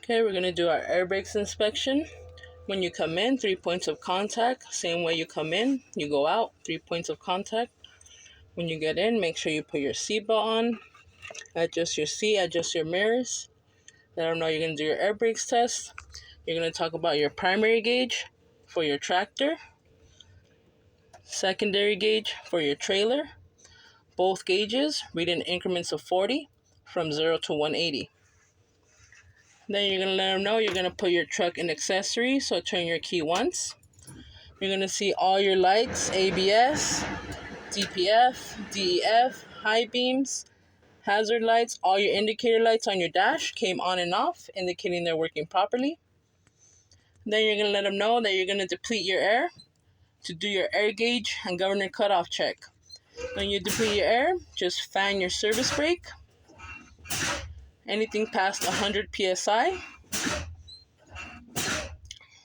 Okay, we're going to do our air brakes inspection. When you come in, 3 points of contact. Same way you come in, you go out, 3 points of contact. When you get in, make sure you put your seatbelt on. Adjust your seat, adjust your mirrors. Let them know you're going to do your air brakes test. You're going to talk about your primary gauge for your tractor, secondary gauge for your trailer. Both gauges read in increments of 40 from 0 to 180. Then you're going to let them know you're going to put your truck in accessory, so turn your key once. You're going to see all your lights, ABS, DPF, DEF, high beams, hazard lights, all your indicator lights on your dash came on and off, indicating they're working properly. Then you're going to let them know that you're going to deplete your air to do your air gauge and governor cutoff check. When you deplete your air, just fan your service brake. Anything past 100 psi.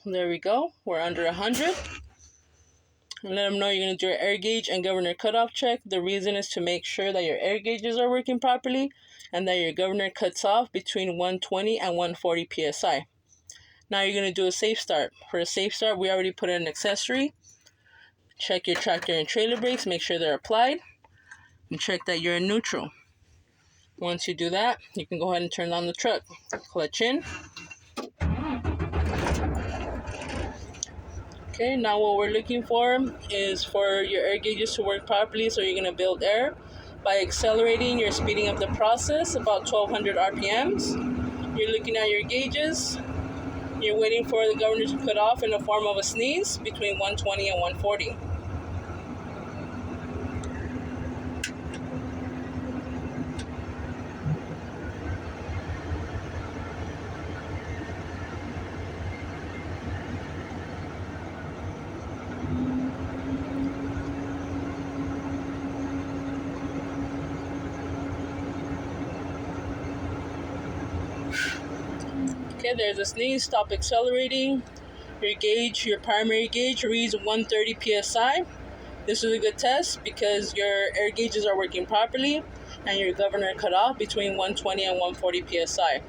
There we go. We're under 100. And let them know you're going to do your air gauge and governor cutoff check. The reason is to make sure that your air gauges are working properly and that your governor cuts off between 120 and 140 psi. Now you're going to do a safe start. For a safe start, we already put in an accessory. Check your tractor and trailer brakes, make sure they're applied, and check that you're in neutral. Once you do that, you can go ahead and turn on the truck. Clutch in. Okay, now what we're looking for is for your air gauges to work properly, so you're going to build air. By accelerating, you're speeding up the process, about 1200 RPMs. You're looking at your gauges. You're waiting for the governor to cut off in the form of a sneeze between 120 and 140. Okay, there's a sneeze. Stop accelerating. Your gauge, your primary gauge, reads 130 psi. This is a good test because your air gauges are working properly and your governor cut off between 120 and 140 psi.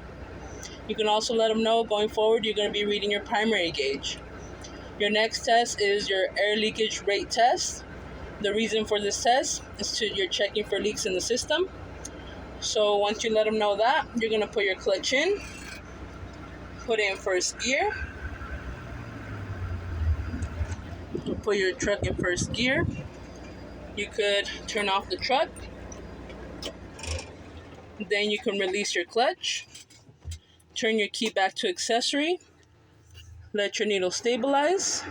You can also let them know going forward you're going to be reading your primary gauge. Your next test is your air leakage rate test. The reason for this test is you're checking for leaks in the system. So once you let them know that, you're going to put your clutch in, put it in first gear, put your truck in first gear. You could turn off the truck. Then you can release your clutch. Turn your key back to accessory. Let your needle stabilize.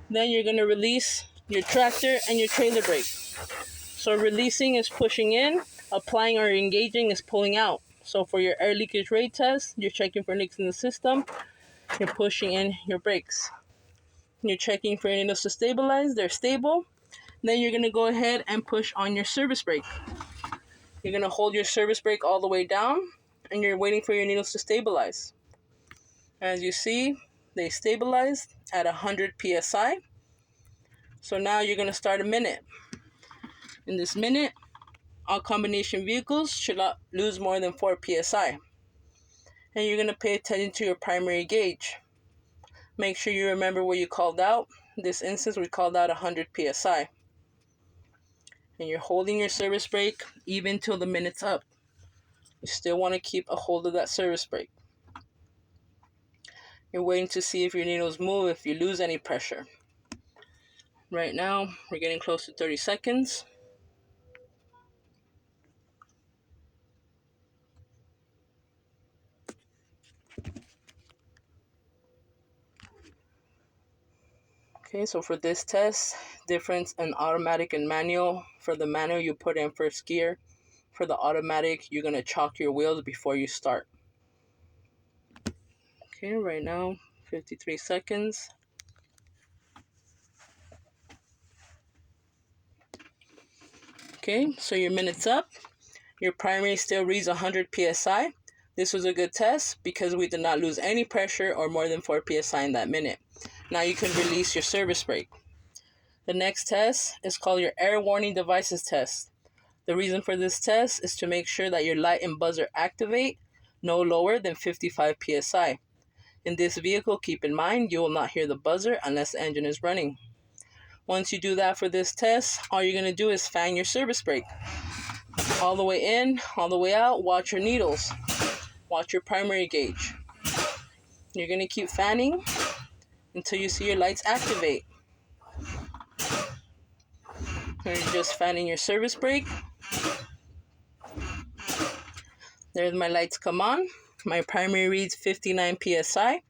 Then you're going to release your tractor and your trailer brake. So releasing is pushing in, applying or engaging is pulling out. So for your air leakage rate test, you're checking for leaks in the system. You're pushing in your brakes. You're checking for your needles to stabilize. They're stable. Then you're going to go ahead and push on your service brake. You're going to hold your service brake all the way down, and you're waiting for your needles to stabilize. As you see, they stabilized at 100 psi. So now you're going to start a minute. In this minute, all combination vehicles should not lose more than 4 psi. And you're going to pay attention to your primary gauge. Make sure you remember what you called out. In this instance, we called out 100 psi. And you're holding your service brake even till the minute's up. You still want to keep a hold of that service brake. You're waiting to see if your needles move, if you lose any pressure. Right now, we're getting close to 30 seconds. Okay, so for this test, difference in automatic and manual. For the manual, you put in first gear. For the automatic, you're going to chalk your wheels before you start. Okay, right now, 53 seconds. Okay, so your minute's up. Your primary still reads 100 psi. This was a good test because we did not lose any pressure or more than 4 psi in that minute. Now you can release your service brake. The next test is called your air warning devices test. The reason for this test is to make sure that your light and buzzer activate no lower than 55 psi. In this vehicle, keep in mind you will not hear the buzzer unless the engine is running. Once you do that for this test, all you're going to do is fan your service brake. All the way in, all the way out, watch your needles. Watch your primary gauge. You're going to keep fanning until you see your lights activate. You're just fanning your service brake. There's my lights come on. My primary reads 59 psi.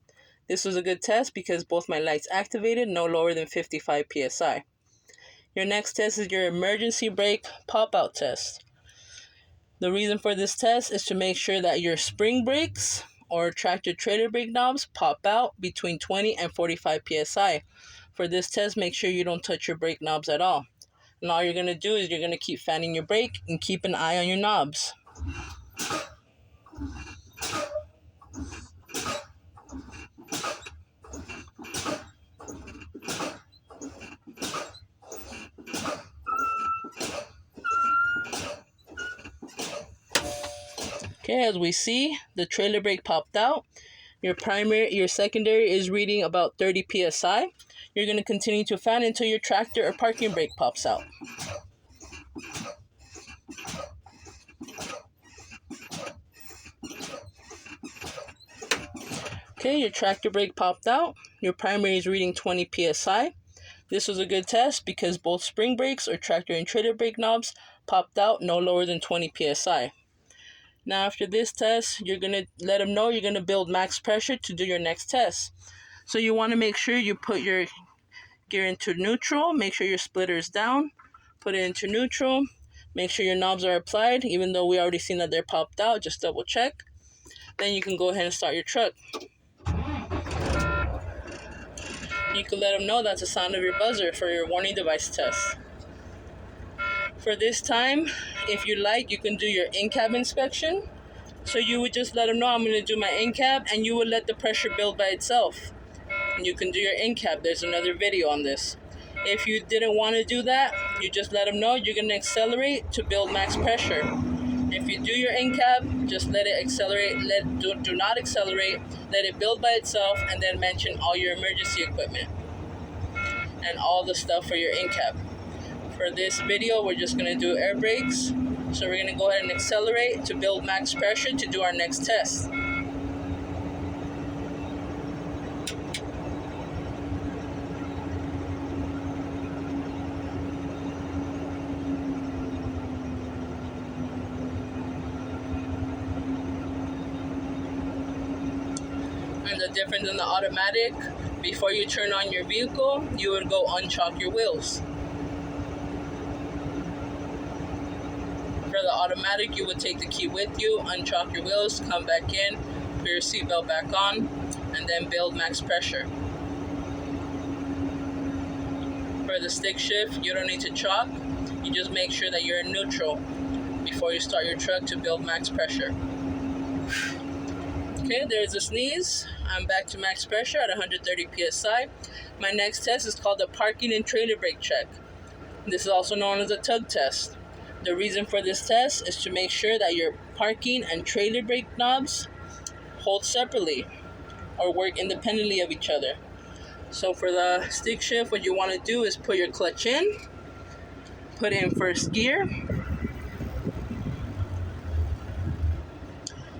This was a good test because both my lights activated no lower than 55 psi. Your next test is your emergency brake pop-out test. The reason for this test is to make sure that your spring brakes or tractor trailer brake knobs pop out between 20 and 45 psi. For this test, make sure you don't touch your brake knobs at all. And all you're going to do is you're going to keep fanning your brake and keep an eye on your knobs. Okay, as we see, the trailer brake popped out. Your secondary is reading about 30 psi. You're going to continue to fan until your tractor or parking brake pops out. Okay, your tractor brake popped out. Your primary is reading 20 psi. This was a good test because both spring brakes or tractor and trailer brake knobs popped out no lower than 20 psi. Now after this test, you're going to let them know you're going to build max pressure to do your next test. So you want to make sure you put your gear into neutral, make sure your splitter is down, put it into neutral, make sure your knobs are applied, even though we already seen that they're popped out, just double check. Then you can go ahead and start your truck. You can let them know that's the sound of your buzzer for your warning device test. For this time, if you like, you can do your in-cab inspection. So you would just let them know I'm going to do my in-cab, and you would let the pressure build by itself. And you can do your in-cab. There's another video on this. If you didn't want to do that, you just let them know you're going to accelerate to build max pressure. If you do your in-cab, just let it accelerate. Do not accelerate. Let it build by itself, and then mention all your emergency equipment and all the stuff for your in-cab. For this video, we're just going to do air brakes. So we're going to go ahead and accelerate to build max pressure to do our next test. And the difference in the automatic, before you turn on your vehicle, you would go unchalk your wheels. For the automatic, you would take the key with you, unchalk your wheels, come back in, put your seatbelt back on, and then build max pressure. For the stick shift, you don't need to chalk. You just make sure that you're in neutral before you start your truck to build max pressure. Okay, there's a sneeze. I'm back to max pressure at 130 psi. My next test is called the parking and trailer brake check. This is also known as a tug test. The reason for this test is to make sure that your parking and trailer brake knobs hold separately or work independently of each other. So for the stick shift, what you want to do is put your clutch in, put it in first gear.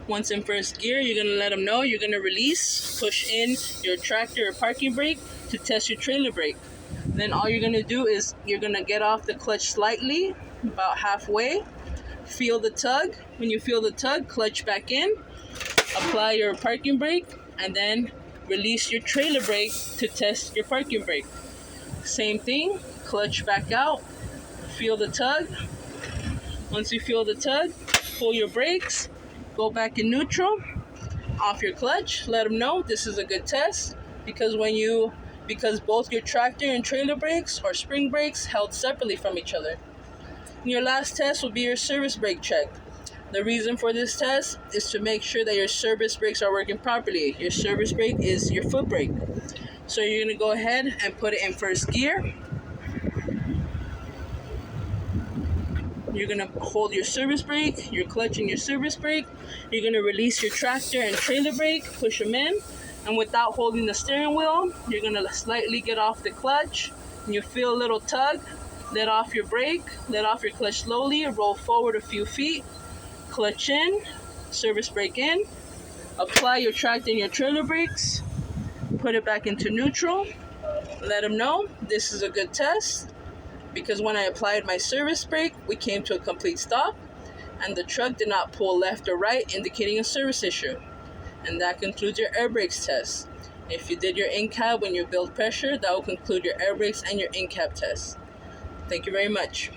Once in first gear, you're going to let them know you're going to release, push in your tractor or parking brake to test your trailer brake. Then all you're going to do is you're going to get off the clutch slightly, about halfway, feel the tug. When you feel the tug, clutch back in, apply your parking brake, and then release your trailer brake to test your parking brake. Same thing, clutch back out, feel the tug. Once you feel the tug, pull your brakes, go back in neutral, off your clutch, let them know this is a good test because both your tractor and trailer brakes or spring brakes held separately from each other. And your last test will be your service brake check. The reason for this test is to make sure that your service brakes are working properly. Your service brake is your foot brake. So you're going to go ahead and put it in first gear. you're gonna hold your service brake, your clutch and your service brake. You're gonna release your tractor and trailer brake, push them in, and without holding the steering wheel, you're gonna slightly get off the clutch, and you feel a little tug. Let off your brake, let off your clutch slowly, roll forward a few feet, clutch in, service brake in, apply your tractor and your trailer brakes, put it back into neutral, let them know this is a good test, because when I applied my service brake, we came to a complete stop, and the truck did not pull left or right, indicating a service issue. And that concludes your air brakes test. If you did your in-cab when you build pressure, that will conclude your air brakes and your in-cab test. Thank you very much.